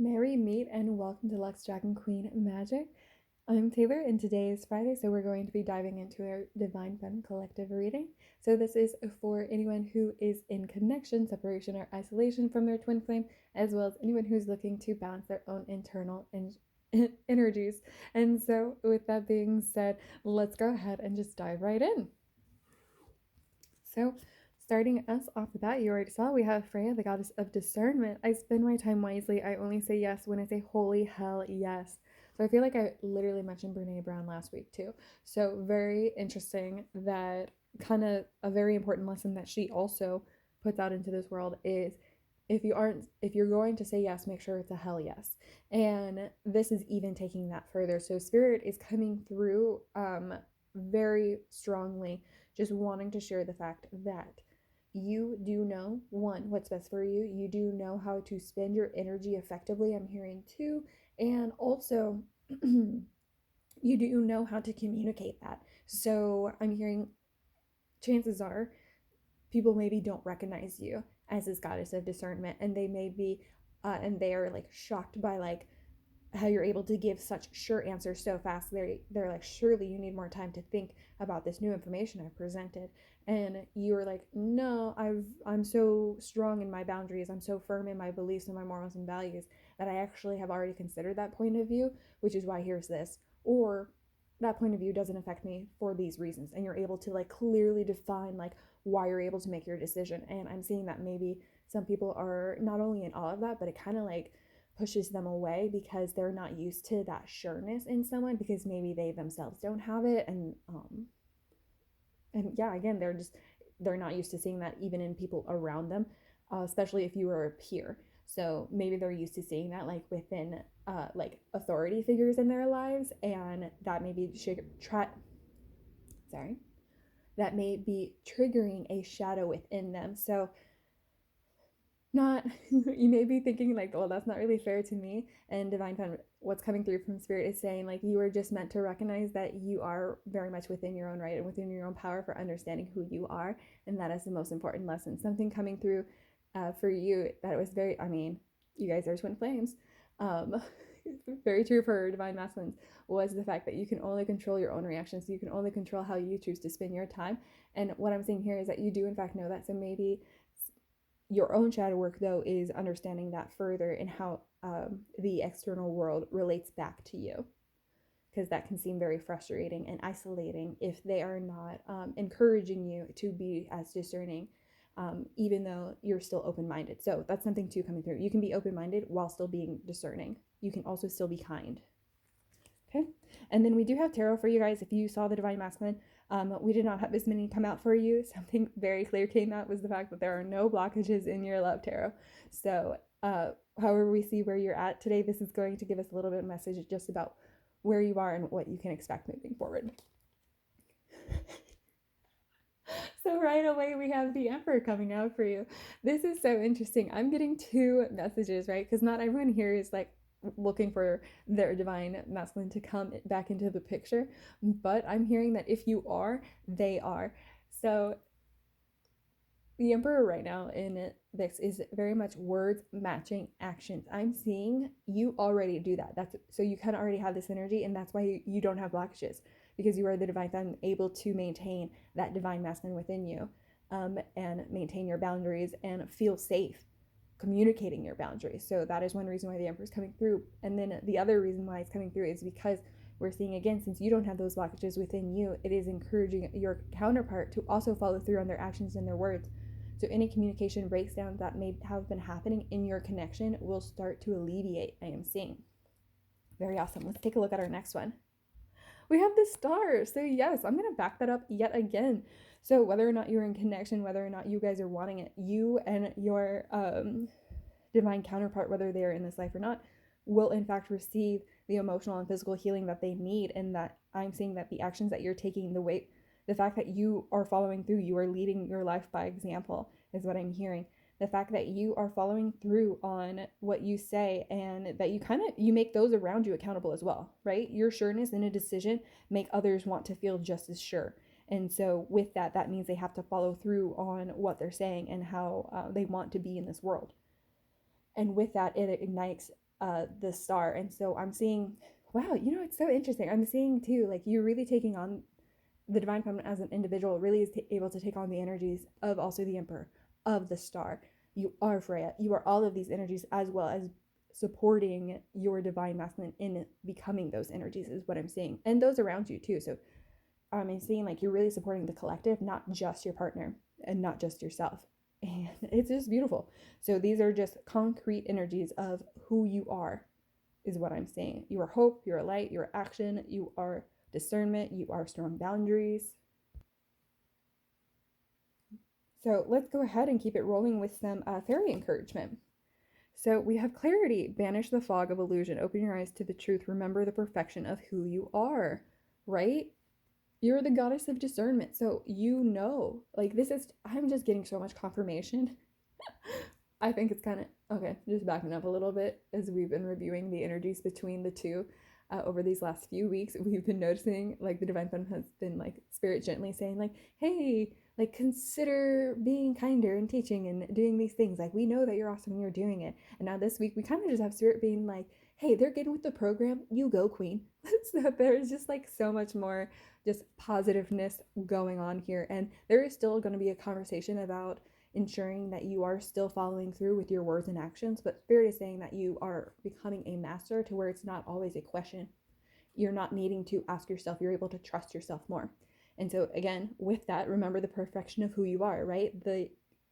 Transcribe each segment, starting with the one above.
Merry meet and welcome to Lux Dragon Queen Magic. I'm Taylor and today is Friday, so we're going to be diving into our Divine Femme collective reading. So this is for anyone who is in connection, separation, or isolation from their twin flame, as well as anyone who's looking to balance their own internal energies. And so with that being said, let's go ahead and just dive right in. So starting us off with that, you already saw we have Freya, the goddess of discernment. I spend my time wisely. I only say yes when I say holy hell yes. So I feel like I literally mentioned Brene Brown last week too. So very interesting that kind of a very important lesson that she also puts out into this world is if you're going to say yes, make sure it's a hell yes. And this is even taking that further. So spirit is coming through very strongly, just wanting to share the fact that you do know, one, what's best for you. You do know how to spend your energy effectively, I'm hearing too. And also, you do know how to communicate that. So I'm hearing chances are people maybe don't recognize you as this goddess of discernment, and they may be, and they are like shocked by like how you're able to give such sure answers so fast. They're like, surely you need more time to think about this new information I've presented. And you're like, no, I'm so strong in my boundaries. I'm so firm in my beliefs and my morals and values that I actually have already considered that point of view, which is why here's this. Or that point of view doesn't affect me for these reasons. And you're able to like clearly define like why you're able to make your decision. And I'm seeing that maybe some people are not only in awe of that, but it kind of like pushes them away because they're not used to that sureness in someone, because maybe they themselves don't have it. And yeah, again, they're not used to seeing that even in people around them, especially if you are a peer. So maybe they're used to seeing that like within like authority figures in their lives, and that may be that may be triggering a shadow within them. So not you may be thinking like, well, that's not really fair to me. And divine femme, what's coming through from spirit is saying like you are just meant to recognize that you are very much within your own right and within your own power for understanding who you are, and that is the most important lesson. Something coming through for you that was very, I mean, you guys are twin flames, um very true for divine masculines, was the fact that you can only control your own reactions. You can only control how you choose to spend your time. And what I'm saying here is that you do in fact know that. So maybe your own shadow work, though, is understanding that further and how the external world relates back to you, because that can seem very frustrating and isolating if they are not encouraging you to be as discerning, even though you're still open-minded. So that's something too coming through. You can be open-minded while still being discerning. You can also still be kind. Okay, and then we do have tarot for you guys. If you saw the Divine Masculine, we did not have as many come out for you. Something very clear came out was the fact that there are no blockages in your love tarot. So however we see where you're at today, this is going to give us a little bit of message just about where you are and what you can expect moving forward. So right away we have the Emperor coming out for you. This is so interesting. I'm getting two messages, right? Because not everyone here is like looking for their divine masculine to come back into the picture, but I'm hearing that if you are, they are. So the Emperor right now in this is very much words matching actions. I'm seeing you already do that. That's so you kind of already have this energy, and that's why you don't have blockages, because you are the divine feminine, able to maintain that divine masculine within you, and maintain your boundaries and feel safe communicating your boundaries. So that is one reason why the Emperor is coming through. And then the other reason why it's coming through is because we're seeing, again, since you don't have those blockages within you, it is encouraging your counterpart to also follow through on their actions and their words. So any communication breakdowns that may have been happening in your connection will start to alleviate, I am seeing. Very awesome. Let's take a look at our next one. We have the Star. So yes, I'm going to back that up yet again. So whether or not you're in connection, whether or not you guys are wanting it, you and your divine counterpart, whether they're in this life or not, will in fact receive the emotional and physical healing that they need. And that I'm seeing that the actions that you're taking, the fact that you are following through, you are leading your life by example, is what I'm hearing. The fact that you are following through on what you say, and that you make those around you accountable as well, right? Your sureness in a decision make others want to feel just as sure. And so with that, that means they have to follow through on what they're saying and how they want to be in this world. And with that, it ignites the star. And so I'm seeing, wow, it's so interesting. I'm seeing too, like you're really taking on the divine feminine as an individual, really is able to take on the energies of also the emperor, of the star. You are Freya. You are all of these energies, as well as supporting your divine masculine in becoming those energies, is what I'm seeing. And those around you too. So I'm seeing like you're really supporting the collective, not just your partner and not just yourself. And it's just beautiful. So these are just concrete energies of who you are, is what I'm saying. You are hope, you are light, you are action, you are discernment, you are strong boundaries. So let's go ahead and keep it rolling with some fairy encouragement. So we have clarity. Banish the fog of illusion. Open your eyes to the truth. Remember the perfection of who you are, right? You're the goddess of discernment. So like this is, I'm just getting so much confirmation. I think it's kind of, okay, just backing up a little bit as we've been reviewing the energies between the two over these last few weeks. We've been noticing like the divine feminine has been like spirit gently saying like, hey, like consider being kinder and teaching and doing these things. Like we know that you're awesome and you're doing it. And now this week we kind of just have spirit being like, hey, they're getting with the program. You go, queen. So there's just like so much more just positiveness going on here. And there is still going to be a conversation about ensuring that you are still following through with your words and actions, but spirit is saying that you are becoming a master to where it's not always a question. You're not needing to ask yourself, you're able to trust yourself more. And so again, with that, remember the perfection of who you are, right?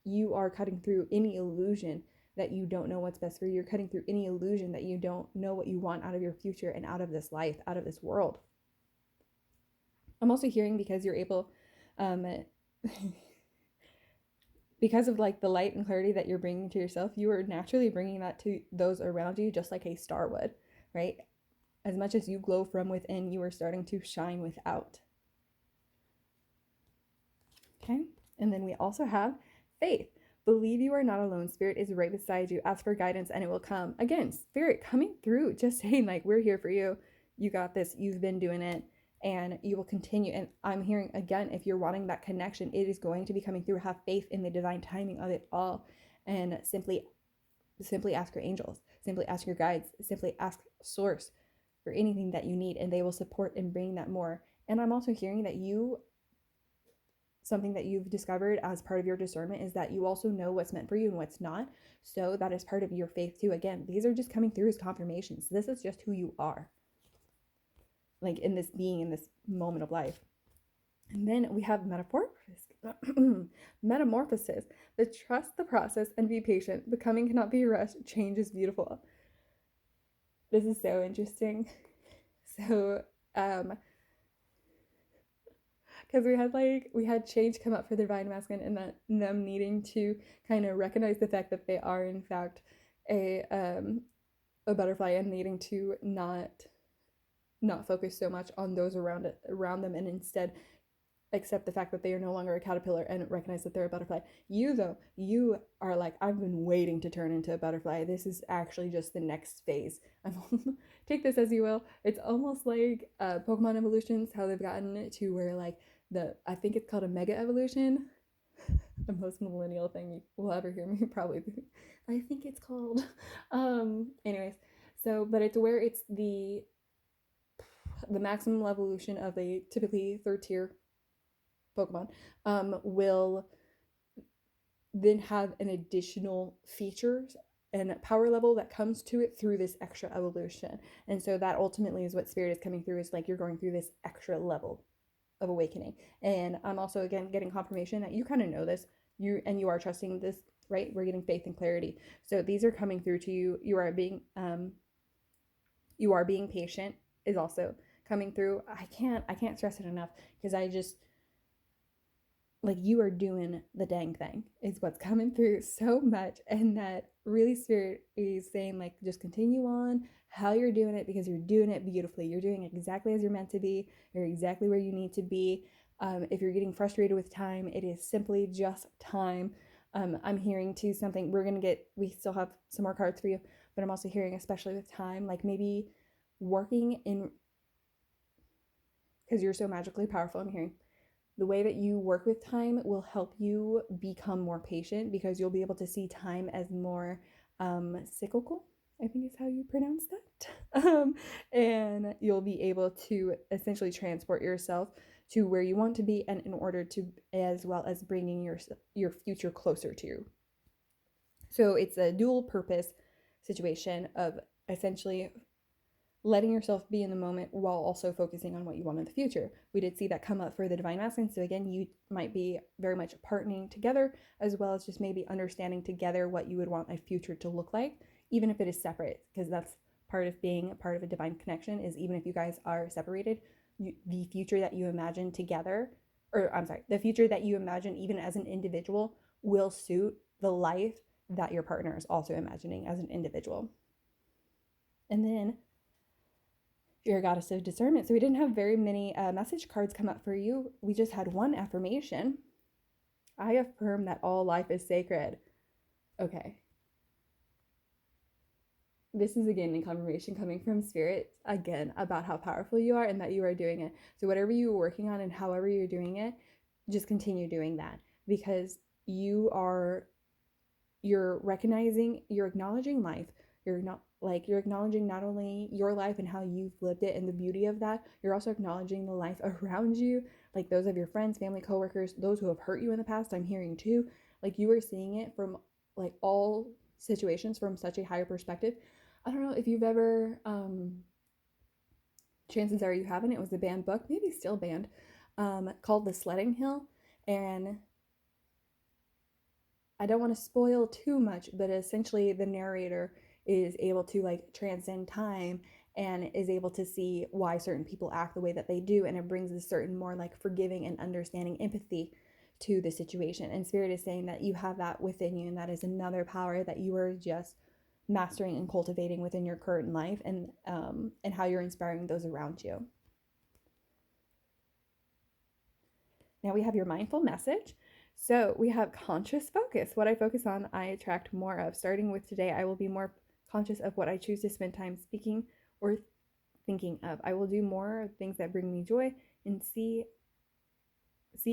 You are cutting through any illusion that you don't know what's best for you. You're cutting through any illusion that you don't know what you want out of your future and out of this life, out of this world. I'm also hearing because you're able because of like the light and clarity that you're bringing to yourself, you are naturally bringing that to those around you, just like a star would, right? As much as you glow from within, you are starting to shine without. Okay. And then we also have faith. Believe you are not alone. Spirit is right beside you. Ask for guidance and it will come. Again, spirit coming through, just saying like, we're here for you. You got this. You've been doing it. And you will continue. And I'm hearing again, if you're wanting that connection, it is going to be coming through. Have faith in the divine timing of it all, and simply ask your angels, simply ask your guides, simply ask source for anything that you need, and they will support and bring that more. And I'm also hearing that something that you've discovered as part of your discernment is that you also know what's meant for you and what's not. So that is part of your faith too. Again, these are just coming through as confirmations. This is just who you are, like in this being, in this moment of life. And then we have metamorphosis. The trust the process and be patient. Becoming cannot be rushed. Change is beautiful. This is so interesting. So, because we had change come up for the divine masculine, and that them needing to kind of recognize the fact that they are in fact a butterfly, and needing to not focus so much on those around them, and instead accept the fact that they are no longer a caterpillar and recognize that they're a butterfly. You are like, I've been waiting to turn into a butterfly. This is actually just the next phase. Take this as you will. It's almost like Pokemon evolutions, how they've gotten to where like I think it's called a mega evolution. The most millennial thing you will ever hear me probably. I think it's called. Anyways, so but it's where it's the maximum evolution of a typically third tier Pokemon will then have an additional features and power level that comes to it through this extra evolution. And so that ultimately is what spirit is coming through, is like you're going through this extra level of awakening. And I'm also again getting confirmation that you kind of know this, you are trusting this, right? We're getting faith and clarity. So these are coming through to you. You are being patient is also coming through. I can't stress it enough, because I just like, you are doing the dang thing is what's coming through so much. And that really spirit is saying like, just continue on how you're doing it, because you're doing it beautifully. You're doing it exactly as you're meant to be. You're exactly where you need to be. If you're getting frustrated with time, it is simply just time. I'm hearing too something we still have some more cards for you, but I'm also hearing, especially with time, like maybe working in, because you're so magically powerful, I'm hearing the way that you work with time will help you become more patient, because you'll be able to see time as more cyclical. I think is how you pronounce that. And you'll be able to essentially transport yourself to where you want to be, and in order to, as well as bringing your future closer to you. So it's a dual purpose situation of essentially letting yourself be in the moment while also focusing on what you want in the future. We did see that come up for the Divine Masculine. So again, you might be very much partnering together, as well as just maybe understanding together what you would want a future to look like, even if it is separate, because that's part of being a part of a divine connection, is even if you guys are separated, the future that you imagine together, or I'm sorry, the future that you imagine even as an individual will suit the life that your partner is also imagining as an individual. And then you're a goddess of discernment. So we didn't have very many message cards come up for you. We just had one affirmation. I affirm that all life is sacred. Okay. This is again a confirmation coming from Spirit, again, about how powerful you are and that you are doing it. So whatever you're working on and however you're doing it, just continue doing that, because you're recognizing, you're acknowledging life. You're acknowledging not only your life and how you've lived it and the beauty of that, you're also acknowledging the life around you, like those of your friends, family, coworkers, those who have hurt you in the past. I'm hearing too, like you are seeing it from like all situations from such a higher perspective. I don't know if you've ever, chances are you haven't. It was a banned book, maybe still banned, called The Sledding Hill. And I don't want to spoil too much, but essentially the narrator is able to like transcend time and is able to see why certain people act the way that they do, and it brings a certain more like forgiving and understanding empathy to the situation. And Spirit is saying that you have that within you, and that is another power that you are just mastering and cultivating within your current life, and how you're inspiring those around you. Now we have your mindful message. So we have conscious focus. What I focus on, I attract more of. Starting with today, I will be more conscious of what I choose to spend time speaking or thinking of. I will do more things that bring me joy, and see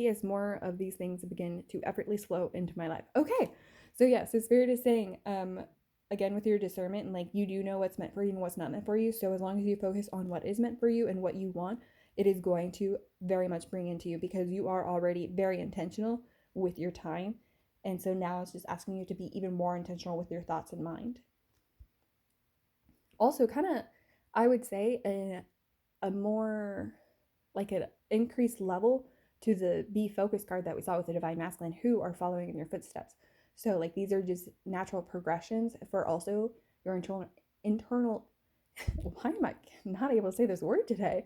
as more of these things begin to effortlessly flow into my life. Okay, so yeah, so Spirit is saying, again, with your discernment, and like you do know what's meant for you and what's not meant for you. So as long as you focus on what is meant for you and what you want, it is going to very much bring into you, because you are already very intentional with your time. And so now it's just asking you to be even more intentional with your thoughts in mind. Also, kind of, I would say a more like an increased level to the Be Focused card that we saw with the Divine Masculine, who are following in your footsteps. So like these are just natural progressions for also your internal why am I not able to say this word today?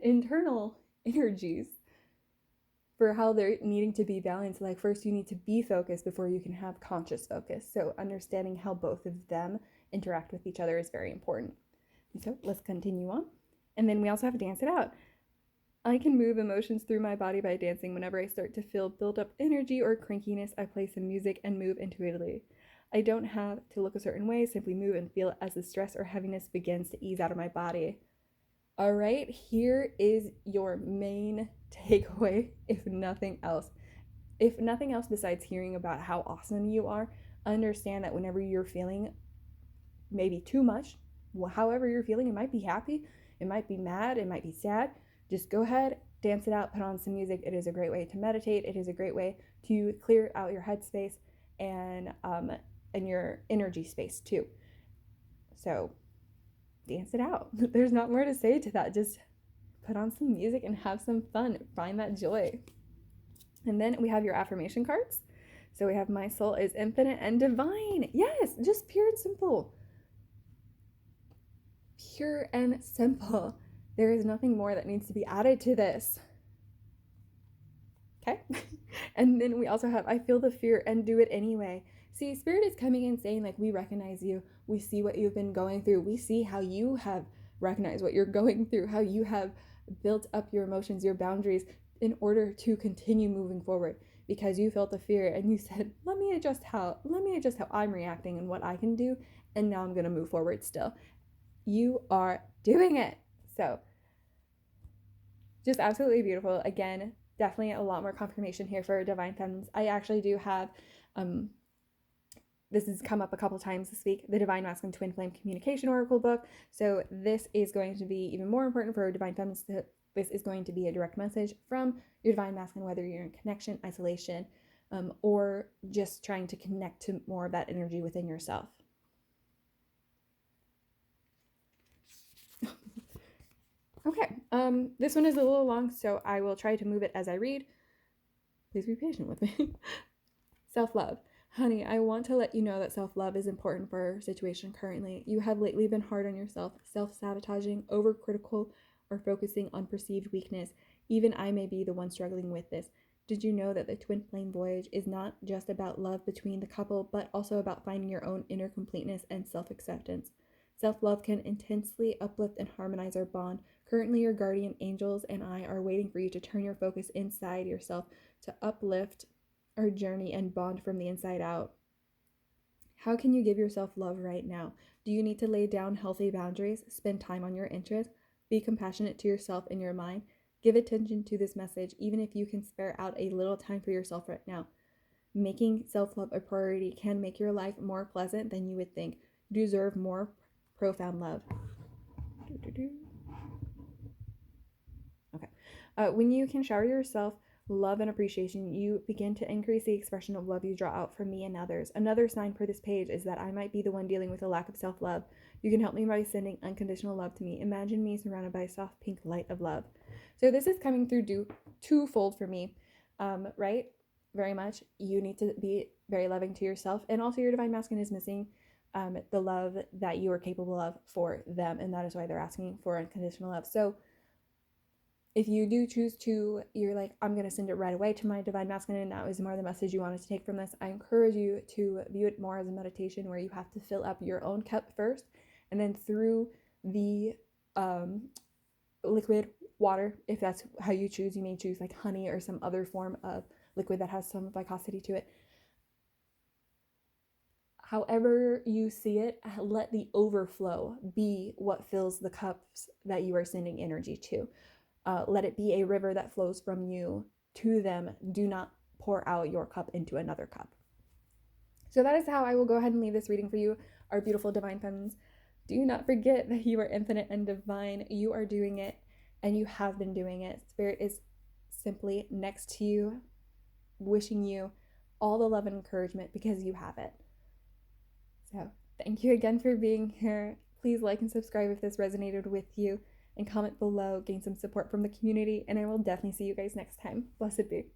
Internal energies for how they're needing to be balanced. Like first you need to be focused before you can have conscious focus. So understanding how both of them interact with each other is very important. And so let's continue on. And then we also have Dance It Out. I can move emotions through my body by dancing. Whenever I start to feel built up energy or crankiness, I play some music and move intuitively. I don't have to look a certain way, simply move and feel as the stress or heaviness begins to ease out of my body. All right, here is your main takeaway, if nothing else. If nothing else besides hearing about how awesome you are, understand that whenever you're feeling maybe too much, however you're feeling, it might be happy, it might be mad, it might be sad, just go ahead, dance it out, put on some music. It is a great way to meditate. It is a great way to clear out your headspace and your energy space too. So dance it out. There's not more to say to that. Just put on some music and have some fun. Find that joy. And then we have your affirmation cards. So we have my soul is infinite and divine. Yes, just pure and simple. Pure and simple. There is nothing more that needs to be added to this. Okay? And then we also have I feel the fear and do it anyway. See, Spirit is coming in saying, like, we recognize you. We see what you've been going through. We see how you have recognized what you're going through, how you have built up your emotions, your boundaries in order to continue moving forward, because you felt the fear and you said, let me adjust how I'm reacting and what I can do, and now I'm going to move forward still. You are doing it. So just absolutely beautiful. Again, definitely a lot more confirmation here for Divine Feminines. I actually do have this has come up a couple times this week, the Divine Masculine Twin Flame Communication Oracle book. So this is going to be even more important for Divine Feminines. This is going to be a direct message from your Divine Masculine, whether you're in connection, isolation, or just trying to connect to more of that energy within yourself. Okay, this one is a little long, so I will try to move it as I read. Please be patient with me. Self-love. Honey, I want to let you know that self-love is important for our situation currently. You have lately been hard on yourself, self-sabotaging, overcritical, or focusing on perceived weakness. Even I may be the one struggling with this. Did you know that the twin flame voyage is not just about love between the couple, but also about finding your own inner completeness and self-acceptance? Self-love can intensely uplift and harmonize our bond. Currently, your guardian angels and I are waiting for you to turn your focus inside yourself to uplift our journey and bond from the inside out. How can you give yourself love right now? Do you need to lay down healthy boundaries, spend time on your interests, be compassionate to yourself and your mind? Give attention to this message, even if you can spare out a little time for yourself right now. Making self-love a priority can make your life more pleasant than you would think. You deserve more profound love. Okay. When you can shower yourself love and appreciation, you begin to increase the expression of love you draw out from me and others. Another sign for this page is that I might be the one dealing with a lack of self-love. You can help me by sending unconditional love to me. Imagine me surrounded by a soft pink light of love. So this is coming through twofold for me, right? Very much. You need to be very loving to yourself, and also your Divine Masculine is missing the love that you are capable of for them, and that is why they're asking for unconditional love. So if you do choose to, you're like, I'm going to send it right away to my Divine Masculine, and that was more the message you wanted to take from this, I encourage you to view it more as a meditation where you have to fill up your own cup first, and then through the liquid water, if that's how you choose, you may choose like honey or some other form of liquid that has some viscosity to it. However you see it, let the overflow be what fills the cups that you are sending energy to. Let it be a river that flows from you to them. Do not pour out your cup into another cup. So that is how I will go ahead and leave this reading for you, our beautiful Divine Feminines. Do not forget that you are infinite and divine. You are doing it, and you have been doing it. Spirit is simply next to you, wishing you all the love and encouragement because you have it. So thank you again for being here. Please like and subscribe if this resonated with you, and comment below, gain some support from the community, and I will definitely see you guys next time. Blessed be.